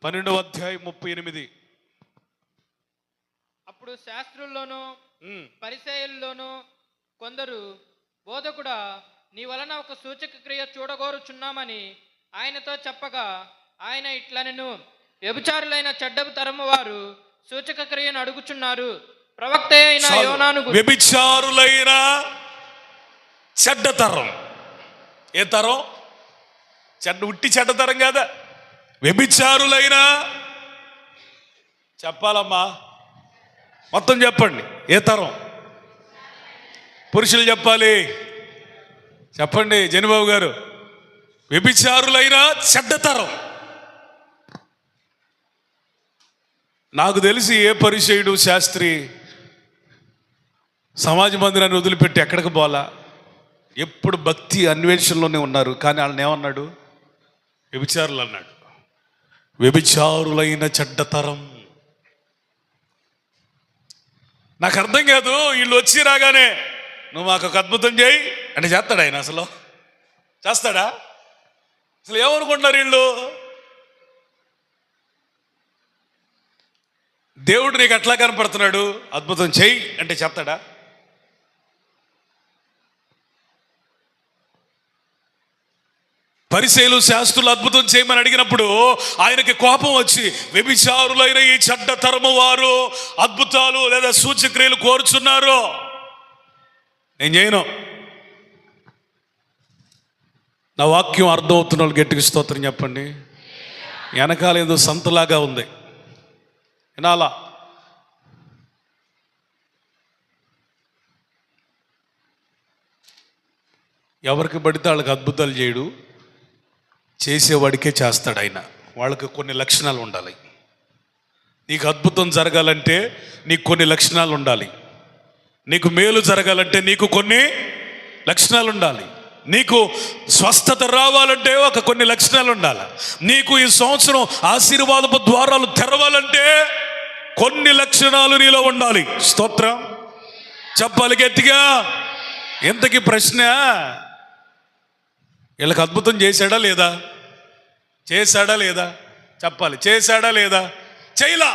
12:38. అప్పుడు శాస్త్రుల్లోనూ పరిసయ్యుల్లోనూ కొందరు, బోధకుడా, నీ వలన ఒక సూచక క్రియ చూడగోరుచున్నామని ఆయనతో చెప్పగా, ఆయన ఇట్లనెను, వ్యభిచారులైన చెడ్డపు తరము వారు సూచక క్రియను అడుగుచున్నారు. ప్రవక్త అయిన యోనాను. వ్యభిచారులైన చెడ్డ తరం. ఏ తరం? ఉట్టి చెడ్డ తరం కాదా? వ్యభిచారులైన, చెప్పాలమ్మా, మొత్తం చెప్పండి. ఏ తరం? పురుషులు చెప్పాలి. చెప్పండి జనిబాబు గారు. వ్యభిచారులైన చెడ్డ తరం. నాకు తెలిసి ఏ పరిచయుడు శాస్త్రి సమాజ మందిరాన్ని వదిలిపెట్టి ఎక్కడికి పోలా. ఎప్పుడు భక్తి అన్వేషణలోనే ఉన్నారు. కానీ వాళ్ళని ఏమన్నాడు? వ్యభిచారులు అన్నాడు. వ్యభిచారులైన చెడ్డతరం. నాకు అర్థం కాదు. వీళ్ళు వచ్చి రాగానే నువ్వు మాకు ఒక అద్భుతం చేయి అంటే చేస్తాడా ఆయన? అసలు చేస్తాడా? అసలు ఏమనుకుంటున్నారు వీళ్ళు? దేవుడు నీకు అట్లా కనపడుతున్నాడు, అద్భుతం చేయి అంటే చేస్తాడా? పరిసయ్యులు శాస్త్రులు అద్భుతం చేయమని అడిగినప్పుడు ఆయనకి కోపం వచ్చి, వ్యభిచారులైన ఈ చెడ్డ తరము వారు అద్భుతాలు లేదా సూచక్రియలు కోరుచున్నారు, నేను చేయను. నా వాక్యం అర్థం అవుతున్న వాళ్ళు గట్టిగా స్తోత్రం చెప్పండి. వెనకాల ఏదో సంతలాగా ఉంది, వినాలా? ఎవరికి పడితే వాళ్ళకి అద్భుతాలు చేయడు, చేసేవాడికే చేస్తాడు ఆయన. వాళ్ళకి కొన్ని లక్షణాలు ఉండాలి. నీకు అద్భుతం జరగాలంటే నీకు కొన్ని లక్షణాలు ఉండాలి. నీకు మేలు జరగాలంటే నీకు కొన్ని లక్షణాలు ఉండాలి. నీకు స్వస్థత రావాలంటే కొన్ని లక్షణాలు ఉండాలి. నీకు ఈ సంవత్సరం ఆశీర్వాదపు ద్వారాలు తెరవాలంటే కొన్ని లక్షణాలు నీలో ఉండాలి. స్తోత్రం చెప్పాలి గట్టిగా. ఎంతకి ప్రశ్న, వీళ్ళకి అద్భుతం చేశాడా లేదా? చేశాడా లేదా? చెప్పాలి. చేశాడా లేదా? చేయలా.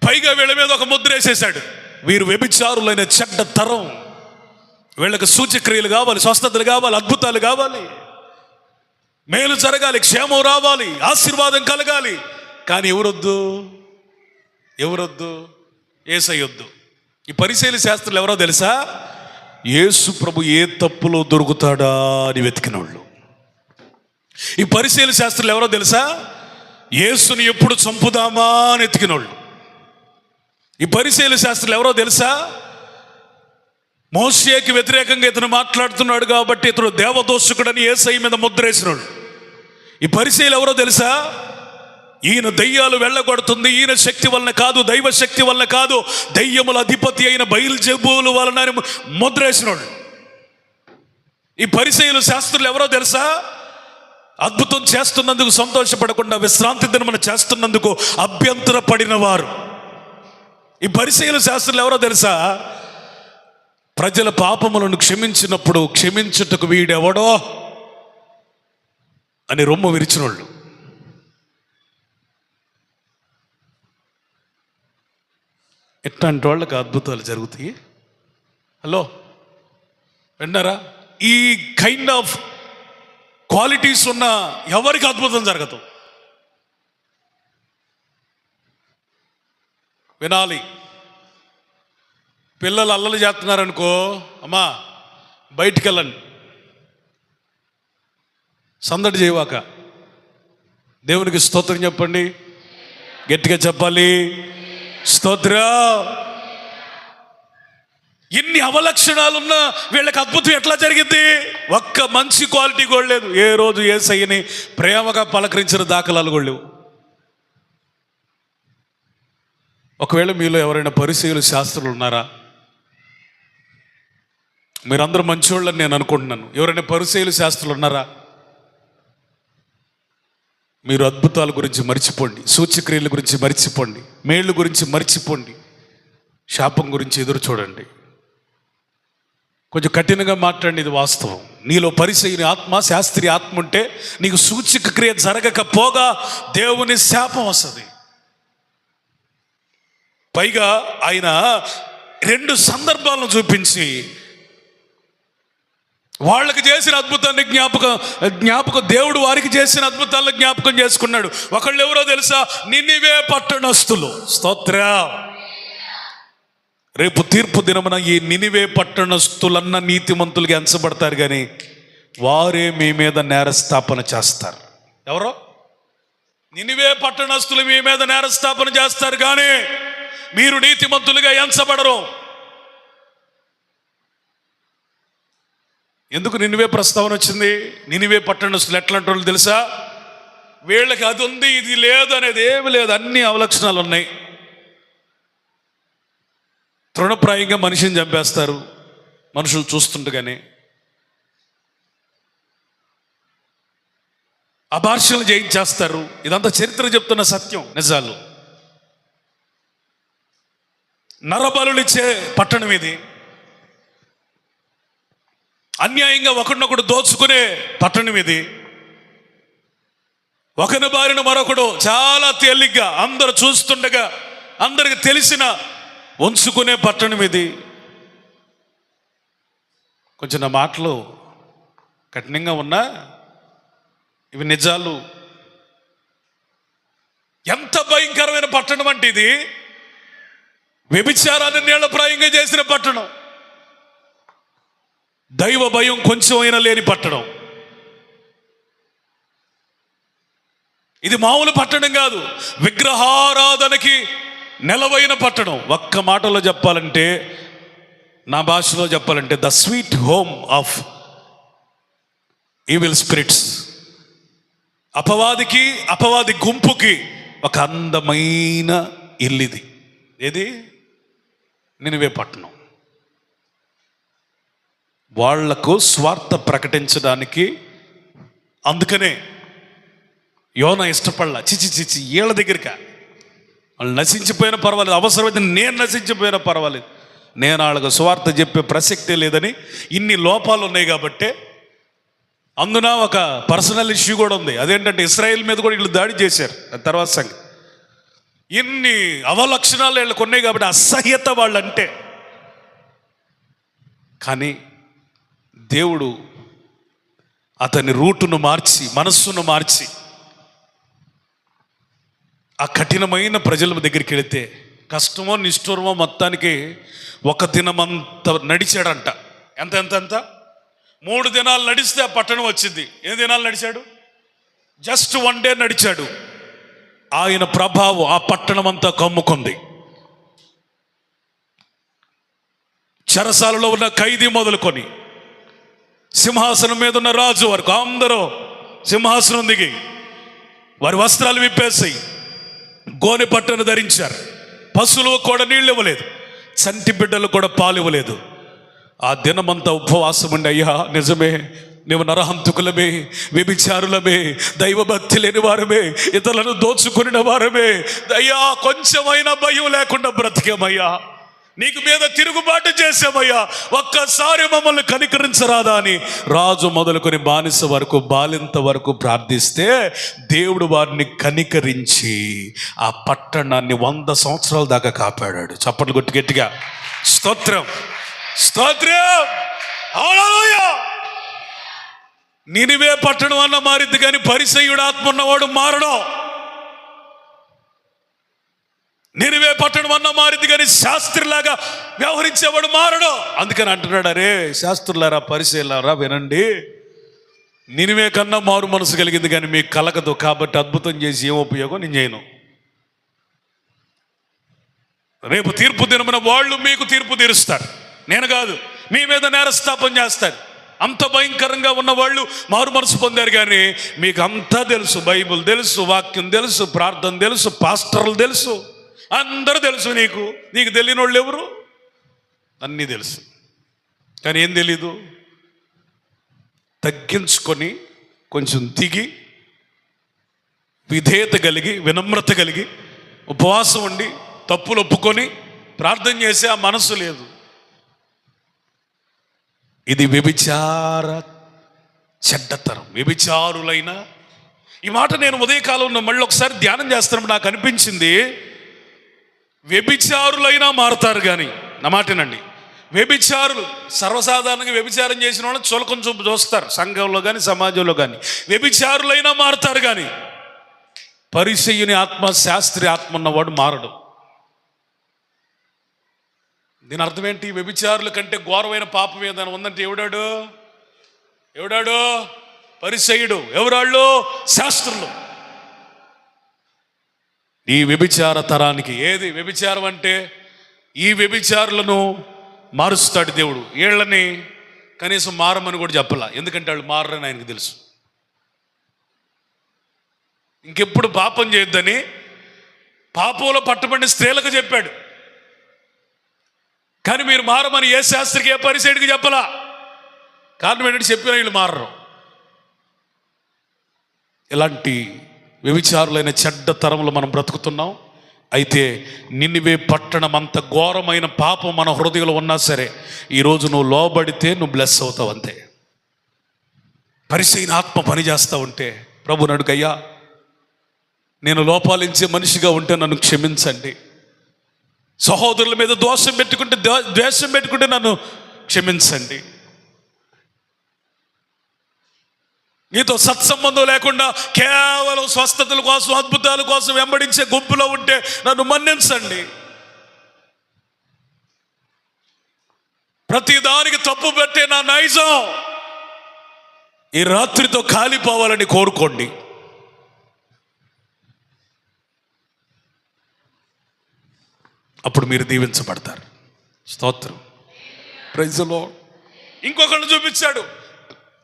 పైగా వీళ్ళ మీద ఒక ముద్ర వేసేశాడు, వీరు వ్యభిచారులైన చెడ్డ తరం. వీళ్ళకి సూచక్రియలు కావాలి, స్వస్థతలు కావాలి, అద్భుతాలు కావాలి, మేలు జరగాలి, క్షేమం రావాలి, ఆశీర్వాదం కలగాలి. కానీ ఎవరొద్దు? ఎవరొద్దు? యేసయ్యొద్దు. ఈ పరిసయ్యుల శాస్త్రులు ఎవరో తెలుసా? యేసు ప్రభు ఏ తప్పులో దొరుకుతాడా అని వెతికిన వాళ్ళు. ఈ పరిసయ్యుల శాస్త్రులు ఎవరో తెలుసా? యేసుని ఎప్పుడు చంపుదామా అని వెతికిన వాళ్ళు. ఈ పరిసయ్యుల శాస్త్రులు ఎవరో తెలుసా? మోషేకి వ్యతిరేకంగా ఇతను మాట్లాడుతున్నాడు కాబట్టి ఇతడు దేవదోషకుడని యేసయ్య మీద ముద్రేసినాడు. ఈ పరిసయ్యులు ఎవరో తెలుసా? ఈయన దయ్యాలు వెళ్ళగొడుతుంది, ఈయన శక్తి వలన కాదు, దైవ శక్తి వలన కాదు, దయ్యముల అధిపతి అయిన బయల్జెబూలు వలన ముద్రేసినాడు. ఈ పరిసయ్యులు శాస్త్రులు ఎవరో తెలుసా? అద్భుతం చేస్తున్నందుకు సంతోషపడకుండా విశ్రాంతి దినమున చేస్తున్నందుకు అభ్యంతరపడిన వారు. ఈ పరిసయ్యుల శాస్త్రులు ఎవరో తెలుసా? ప్రజల పాపములను క్షమించినప్పుడు క్షమించుటకు వీడెవడో అని రొమ్ము విరిచినోళ్ళు. ఎట్లాంటి వాళ్ళకి అద్భుతాలు జరుగుతాయి. హలో విన్నారా? ఈ కైండ్ ఆఫ్ క్వాలిటీస్ ఉన్న ఎవరికి అద్భుతం జరగదు. వినాలి. పిల్లలు అల్లలు చేస్తున్నారనుకో, అమ్మా బయటికి వెళ్ళండి, సందడి చేయవాక. దేవునికి స్తోత్రం చెప్పండి, గట్టిగా చెప్పాలి. స్తోత్రం. ఇన్ని అవలక్షణాలున్నా వీళ్ళకి అద్భుతం ఎట్లా జరిగింది? ఒక్క మంచి క్వాలిటీ కూడా లేదు. ఏ రోజు యేసయ్యని ప్రేమగా పలకరించిన దాఖలాలు కూడా లేవు. ఒకవేళ మీలో ఎవరైనా పరిసయ్యులు శాస్త్రులు ఉన్నారా? మీరందరూ మంచివాళ్ళని నేను అనుకుంటున్నాను. ఎవరైనా పరిసయ్యులు శాస్త్రులు ఉన్నారా? మీరు అద్భుతాల గురించి మర్చిపోండి, సూచక్రియల గురించి మర్చిపోండి, మేళ్ళు గురించి మర్చిపోండి, శాపం గురించి ఎదురు చూడండి. కొంచెం కఠినంగా మాట్లాడి, ఇది వాస్తవం. నీలో పరిసయ్యుని ఆత్మ, శాస్త్రీయ ఆత్మ ఉంటే నీకు సూచక క్రియ జరగకపోగా దేవుని శాపం వస్తుంది. పైగా ఆయన 2 సందర్భాలను చూపించి వాళ్ళకి చేసిన అద్భుతాన్ని జ్ఞాపకం దేవుడు వారికి చేసిన అద్భుతాలను జ్ఞాపకం చేసుకున్నాడు. ఒకళ్ళు ఎవరో తెలుసా? నినివే పట్టణస్థులు. స్తోత్రం. రేపు తీర్పు దినమున ఈ నినివే పట్టణస్థులన్న నీతిమంతులుగా ఎంచబడతారు, కానీ వారే మీ మీద నేరస్థాపన చేస్తారు. ఎవరో? నినివే పట్టణస్థులు మీ మీద నేరస్థాపన చేస్తారు, కానీ మీరు నీతిమంతులుగా ఎంచబడరు. ఎందుకు నినివే ప్రస్తావన వచ్చింది? నినివే పట్టణస్థులు ఎట్లాంటి వాళ్ళు తెలుసా? వీళ్ళకి అది ఉంది, ఇది లేదు అనేది ఏమి లేదు, అన్ని అవలక్షణాలు ఉన్నాయి. తృణప్రాయంగా మనిషిని చంపేస్తారు మనుషులు చూస్తుండగానే. అబార్షణలు చేయించేస్తారు. ఇదంతా చరిత్ర చెప్తున్న సత్యం, నిజాలు. నరబలులు ఇచ్చే పట్టణం ఇది. అన్యాయంగా ఒకరినొకడు దోచుకునే పట్టణం ఇది. ఒకరి బారిన మరొకడు చాలా తేలిగ్గా అందరూ చూస్తుండగా అందరికి తెలిసిన ఉంచుకునే పట్టణం ఇది. కొంచెం నా మాటలు కఠినంగా ఉన్నా ఇవి నిజాలు. ఎంత భయంకరమైన పట్టణం అంటే ఇది. వ్యభిచారాన్ని నీళ్లప్రాయంగా చేసిన పట్టణం. దైవ భయం కొంచెం అయినా లేని పట్టణం. ఇది మామూలు పట్టణం కాదు, విగ్రహారాధనకి నెలవైన పట్టణం. ఒక్క మాటలో చెప్పాలంటే, నా భాషలో చెప్పాలంటే, the sweet home of evil spirits. అపవాది గుంపుకి ఒక అందమైన ఇల్లిది. ఏది? నినివే పట్టణం. వాళ్లకు స్వార్థ ప్రకటించడానికి. అందుకనే యోనా ఇష్టపడలా. చిచి వీళ్ళ దగ్గరికి వాళ్ళు నశించిపోయినా పర్వాలేదు, అవసరమైతే నేను నశించిపోయినా పర్వాలేదు, నేను వాళ్ళకు స్వార్థ చెప్పే ప్రసక్తే లేదని. ఇన్ని లోపాలు ఉన్నాయి కాబట్టి. అందున ఒక పర్సనల్ ఇష్యూ కూడా ఉంది. అదేంటంటే ఇస్రాయేల్ మీద కూడా వీళ్ళు దాడి చేశారు. తర్వాత సంగతి. ఇన్ని అవలక్షణాలు వీళ్ళకు ఉన్నాయి కాబట్టి అసహ్యత వాళ్ళంటే. కానీ దేవుడు అతని రూటును మార్చి, మనస్సును మార్చి, ఆ కఠినమైన ప్రజల దగ్గరికి వెళితే కష్టమో నిష్ఠూరమో మొత్తానికి 1 దినమంత నడిచాడంట. ఎంత 3 దినాలు నడిస్తే ఆ పట్టణం వచ్చింది. ఎన్ని దినాలు నడిచాడు? జస్ట్ 1 డే నడిచాడు. ఆయన ప్రభావం ఆ పట్టణం అంతా కమ్ముకుంది. చెరసాలలో ఉన్న ఖైదీ మొదలుకొని సింహాసనం మీద ఉన్న రాజు వరకు అందరూ సింహాసనం దిగి వారి వస్త్రాలు విప్పేసి గోనె పట్టును ధరించారు. పశువులు కూడా నీళ్ళు ఇవ్వలేదు, చంటి బిడ్డలు కూడా పాలు ఇవ్వలేదు. ఆ దినమంతా ఉపవాసం ఉండి, అయ్యా నిజమే, నీవు నరహంతకులమే, వ్యభిచారులమే, దైవభక్తి లేని వారమే, ఇతరులను దోచుకుని వారమే, అయ్యా కొంచెమైనా భయం లేకుండా బ్రతికేమయ్యా, నీకు మీద తిరుగుబాటు చేసామయ్యా, ఒక్కసారి మమ్మల్ని కనికరించరాదా అని రాజు మొదలుకొని బానిస వరకు, బాలింత వరకు ప్రార్థిస్తే దేవుడు వారిని కనికరించి ఆ పట్టణాన్ని 100 సంవత్సరాల దాకా కాపాడాడు. చప్పట్లు కొట్టి గట్టిగా స్తోత్రం, స్తోత్రం, హల్లెలూయా. నినివే పట్టణం అన్న మారిద్ది, కానీ పరిసయ్యుడు ఆత్మ ఉన్నవాడు మారడం. నినివే పట్టణం అన్న మారింది, కానీ శాస్త్రిలాగా వ్యవహరించేవాడు మారడం. అందుకని అంటున్నాడు, అరే శాస్త్రులారా, పరిసయ్యులారా వినండి, నినివే కన్నా మారు మనసు కలిగింది కానీ మీకు కలగదు. కాబట్టి అద్భుతం చేసి ఏం ఉపయోగం? నేను చేయను. రేపు తీర్పు దినమున వాళ్ళు మీకు తీర్పు తీరుస్తారు, నేను కాదు. మీ మీద నేరస్థాపన చేస్తారు. అంత భయంకరంగా ఉన్న వాళ్ళు మారు మనసు పొందారు, కానీ మీకు అంతా తెలుసు. బైబిల్ తెలుసు, వాక్యం తెలుసు, ప్రార్థన తెలుసు, పాస్టర్లు తెలుసు, అందరూ తెలుసు. నీకు తెలియని వాళ్ళు ఎవరు? అన్నీ తెలుసు, కానీ ఏం తెలీదు. తగ్గించుకొని కొంచెం దిగి విధేయత కలిగి, వినమ్రత కలిగి, ఉపవాసం ఉండి తప్పులు ఒప్పుకొని ప్రార్థన చేసే ఆ మనసు లేదు. ఇది వ్యభిచార చెడ్డతరం, వ్యభిచారులైన. ఈ మాట నేను ఉదయకాలంలో మళ్ళీ ఒకసారి ధ్యానం చేస్తున్నప్పుడు నాకు అనిపించింది, వ్యభిచారులైనా మారుతారు కానీ, నా మాటేనండి, వ్యభిచారులు సర్వసాధారణంగా వ్యభిచారం చేసిన వాళ్ళని చులకం చూపు చూస్తారు సంఘంలో కానీ సమాజంలో కానీ. వ్యభిచారులైనా మారుతారు కానీ పరిసయ్యుని ఆత్మ, శాస్త్రి ఆత్మ ఉన్నవాడు మారడు. దీని అర్థం ఏంటి? వ్యభిచారుల కంటే ఘోరమైన పాపం ఏదైనా ఉందంటే ఎవడాడు? పరిసయ్యుడు. ఎవరాళ్ళు? శాస్త్రులు. ఈ వ్యభిచార తరానికి ఏది వ్యభిచారం అంటే? ఈ వ్యభిచారులను మారుస్తాడు దేవుడు. వీళ్ళని కనీసం మారమని కూడా చెప్పాల, ఎందుకంటే వాళ్ళు మారని ఆయనకు తెలుసు. ఇంకెప్పుడు పాపం చేయొద్దని పాపంలో పట్టుబడిన స్త్రీలకు చెప్పాడు, కానీ మీరు మారమని ఏ శాస్త్రికి, ఏ పరిసైడికి చెప్పలా. కారణం ఏంటంటే చెప్పిన వీళ్ళు మారరు. ఇలాంటి వ్యభిచారులైన చెడ్డ తరంలో మనం బ్రతుకుతున్నాం. అయితే నినివే పట్టణం అంత ఘోరమైన పాపం మన హృదయంలో ఉన్నా సరే, ఈరోజు నువ్వు లోబడితే నువ్వు బ్లెస్ అవుతావు అంతే. పరిసైన ఆత్మ పనిచేస్తూ ఉంటే ప్రభుని అడుగయ్యా, నేను లోపాలించే మనిషిగా ఉంటే నన్ను క్షమించండి. సహోదరుల మీద ద్వేషం పెట్టుకుంటే నన్ను క్షమించండి. నీతో సత్సంబంధం లేకుండా కేవలం స్వస్థతల కోసం, అద్భుతాల కోసం వెంబడించే గుంపులో ఉంటే నన్ను మన్నించండి. ప్రతిదానికి తప్పు పెట్టే నా నైజం ఈ రాత్రితో కాలిపోవాలని కోరుకోండి. అప్పుడు మీరు దీవించబడతారు. స్తోత్రం, ప్రైజ్ ది లార్డ్. ఇంకొకళ్ళు చూపించాడు.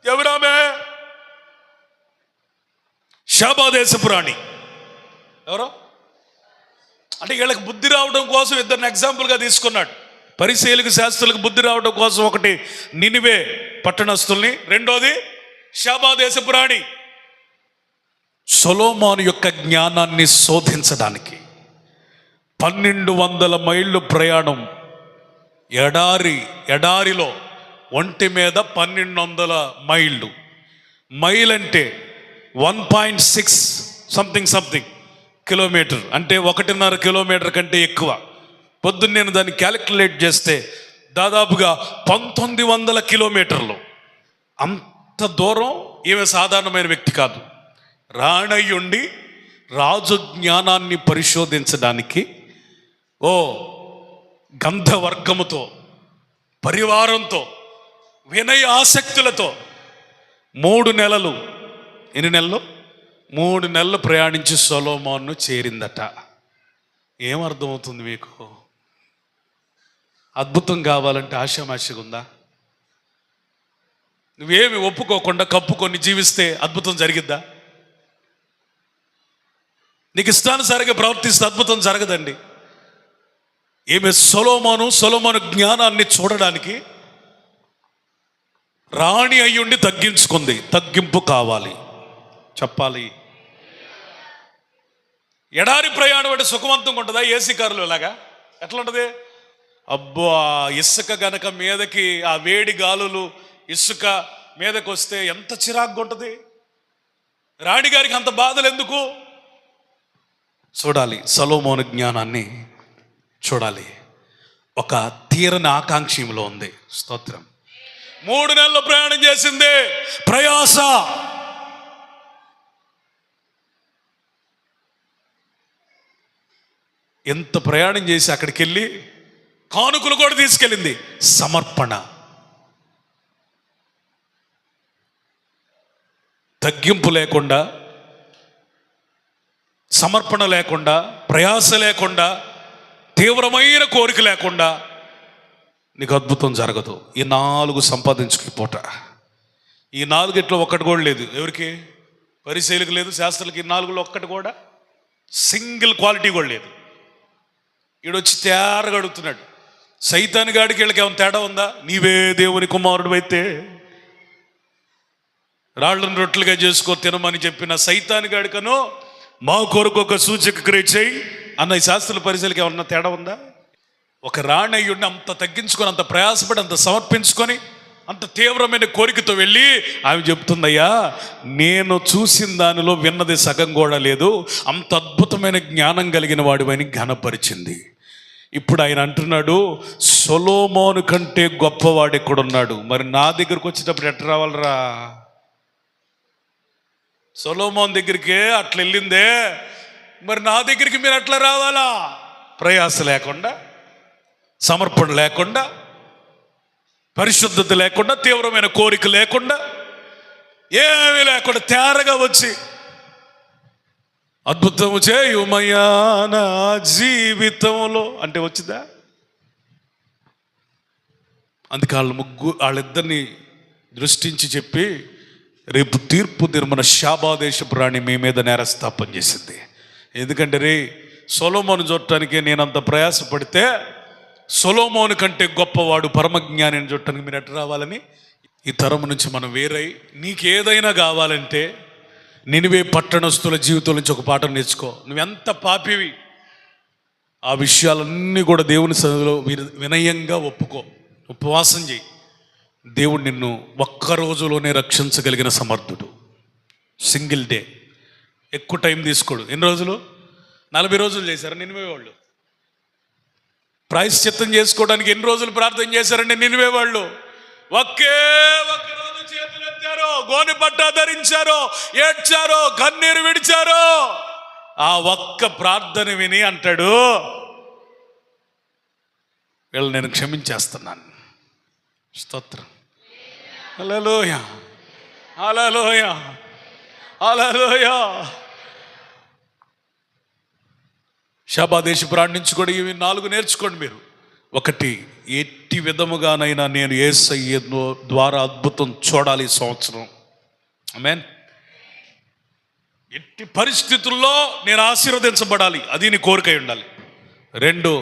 ఎవరామె? షాబా దేశపు రాణి. ఎవరో అంటే వీళ్ళకి బుద్ధి రావడం కోసం ఇద్దరిని ఎగ్జాంపుల్గా తీసుకున్నాడు. పరిసయ్యులకు, శాస్త్రులకు బుద్ధి రావడం కోసం ఒకటి నినివే పట్టణస్తుల్ని, రెండోది షాబా దేశపు రాణి. సొలొమోను యొక్క జ్ఞానాన్ని శోధించడానికి 1200 మైళ్ళు ప్రయాణం, ఎడారిలో ఒంటి మీద 1200 మైళ్ళు. మైల్ అంటే 1.6 సంథింగ్ కిలోమీటర్, అంటే 1.5 కిలోమీటర్ కంటే ఎక్కువ. పొద్దున్న నేను దాన్ని క్యాలిక్యులేట్ చేస్తే దాదాపుగా 1900 కిలోమీటర్లు. అంత దూరం ఈమె సాధారణమైన వ్యక్తి కాదు. రాణయ్యుండి రాజు జ్ఞానాన్ని పరిశోధించడానికి గంధవర్గముతో, పరివారంతో, వినయ ఆసక్తులతో 3 నెలలు, ఎన్ని నెలలు? 3 నెలలు ప్రయాణించి సొలొమోను చేరిందట. ఏమర్థమవుతుంది మీకు? అద్భుతం కావాలంటే ఆశామాషగా ఉందా? నువ్వేమి ఒప్పుకోకుండా కప్పుకొని జీవిస్తే అద్భుతం జరిగిద్దా? నీకు ఇష్టానుసారిగా ప్రవర్తిస్తే అద్భుతం జరగదండి. ఈమె సొలొమోను జ్ఞానాన్ని చూడడానికి రాణి అయ్యుండి తగ్గించుకుంది. తగ్గింపు కావాలి, చెప్పాలి. ఎడారి ప్రయాణం అంటే సుఖవంతంగా ఉంటుందా? ఏసీ కారులో లాగా ఎట్లా ఉంటుంది? అబ్బో, ఇసుక గనక మీదకి, ఆ వేడి గాలులు ఇసుక మీదకి వస్తే ఎంత చిరాకుగా ఉంటుంది. రాణిగారికి అంత బాధలు ఎందుకు? చూడాలి, సొలొమోను జ్ఞానాన్ని చూడాలి. ఒక తీరని ఆకాంక్షలో ఉంది. స్తోత్రం. 3 నెలలు ప్రయాణం చేసింది, ప్రయాస. ఎంత ప్రయాణం చేసి అక్కడికి వెళ్ళి కానుకలు కూడా తీసుకెళ్ళింది. సమర్పణ, తగ్గింపు లేకుండా, సమర్పణ లేకుండా, ప్రయాస లేకుండా, తీవ్రమైన కోరిక లేకుండా నీకు అద్భుతం జరగదు. ఈ 4 సంపాదించుకుపోట. ఈ 4 ఒక్కటి కూడా లేదు. ఎవరికి? పరిసయ్యులకు లేదు, శాస్త్రులకి. 4లో ఒక్కటి కూడా సింగిల్ క్వాలిటీ కూడా లేదు. ఈడొచ్చి తేరగా అడుగుతున్నాడు. సైతాన్ గాడికి వీళ్ళకి ఏమైనా తేడా ఉందా? నీవే దేవుని కుమారుడు అయితే రాళ్ళను రొట్టెలుగా చేసుకో తినమని చెప్పిన సైతాన్ గాడికను మా కొరకు ఒక సూచక క్రియ చేయి అన్న ఈ శాస్త్రుల పరిశీలకి ఏమన్నా తేడా ఉందా? ఒక రాణి అయ్యుండి అంత తగ్గించుకొని, అంత ప్రయాసపడి, అంత సమర్పించుకొని అంత తీవ్రమైన కోరికతో వెళ్ళి ఆమె చెప్తుందయ్యా, నేను చూసిన దానిలో విన్నది సగం కూడా లేదు, అంత అద్భుతమైన జ్ఞానం కలిగిన వాడివని ఘనపరిచింది. ఇప్పుడు ఆయన అంటున్నాడు, సొలొమోను కంటే గొప్పవాడు ఎక్కడున్నాడు? మరి నా దగ్గరకు వచ్చేటప్పుడు ఎట్లా రావాలరా? సొలొమోను దగ్గరికే అట్లా వెళ్ళిందే, మరి నా దగ్గరికి మీరు అట్లా రావాలా? ప్రయాస లేకుండా, సమర్పణ లేకుండా, పరిశుద్ధత లేకుండా, తీవ్రమైన కోరిక లేకుండా, ఏమీ లేకుండా తేరగా వచ్చి అద్భుతము చేయుమయ్యా నా జీవితంలో అంటే వచ్చిందా? అందుకే వాళ్ళిద్దరిని దృష్టించి చెప్పి, రేపు తీర్పు దినమున శాబాదేశపు రాణి మీ మీద నేరస్థాపన చేసింది. ఎందుకంటే రే, సొలొమోను చూడటానికి నేనంత ప్రయాసపడితే సొలొమోను కంటే గొప్పవాడు పరమజ్ఞానిని చూడటానికి మీరు ఎట్లా రావాలని ఈ తరం నుంచి మనం వేరై, నీకు ఏదైనా కావాలంటే నినివే పట్టణస్తుల జీవితం నుంచి ఒక పాఠం నేర్చుకో. నువ్వెంత పాపివి, ఆ విషయాలన్నీ కూడా దేవుని సన్నిధిలో వినయంగా ఒప్పుకో, ఉపవాసం చేయి. దేవుడు నిన్ను ఒక్క రోజులోనే రక్షించగలిగిన సమర్థుడు. సింగిల్ డే, ఎక్కువ టైం తీసుకోడు. ఎన్ని రోజులు? 40 రోజులు చేశారు నినివే వాళ్ళు. ప్రాయశ్చిత్తం చేసుకోవడానికి ఎన్ని రోజులు ప్రార్థన చేశారండి నినివే వాళ్ళు? ఒకే ఒక్క రోజు చేతులు ఎత్తారు, గోనె పట్ట ధరించారు, ఏడ్చారు, కన్నీరు విడిచారు. ఆ ఒక్క ప్రార్థన విని అంటాడు, వీళ్ళు నేను క్షమించేస్తున్నాను. స్తోత్రం. హల్లెలూయా, హల్లెలూయా, హల్లెలూయా. శాబాదేశపు రాణి నుంచి కూడా ఇవి 4 నేర్చుకోండి మీరు. 1, ఎట్టి విధముగానైనా నేను యేసయ్య ద్వారా అద్భుతం చూడాలి ఈ సంవత్సరం. ఆమేన్. ఎట్టి పరిస్థితుల్లో నేను ఆశీర్వదించబడాలి, అది నీ కోరిక ఉండాలి. 2,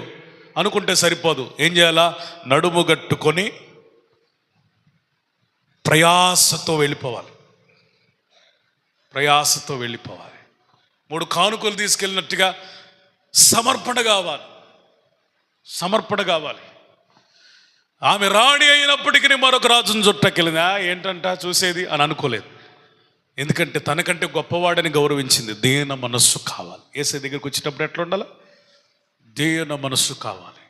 అనుకుంటే సరిపోదు, ఏం చేయాలా? నడుము గట్టుకొని ప్రయాసతో వెళ్ళిపోవాలి, ప్రయాసతో వెళ్ళిపోవాలి. 3, కానుకలు తీసుకెళ్ళినట్టుగా సమర్పణ కావాలి, సమర్పణ కావాలి. ఆమె రాణి అయినప్పటికీ మరొక రాజును చుట్టకెళ్ళిందా ఏంటంట చూసేది అని అనుకోలేదు. ఎందుకంటే తనకంటే గొప్పవాడని గౌరవించింది. దీన మనస్సు కావాలి. యేసయ్య దగ్గరికి వచ్చేటప్పుడు ఎట్లా ఉండాలి? దీన మనస్సు కావాలి.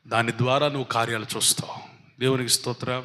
దాని ద్వారా నువ్వు కార్యాలు చూస్తావు. దేవునికి స్తోత్రం.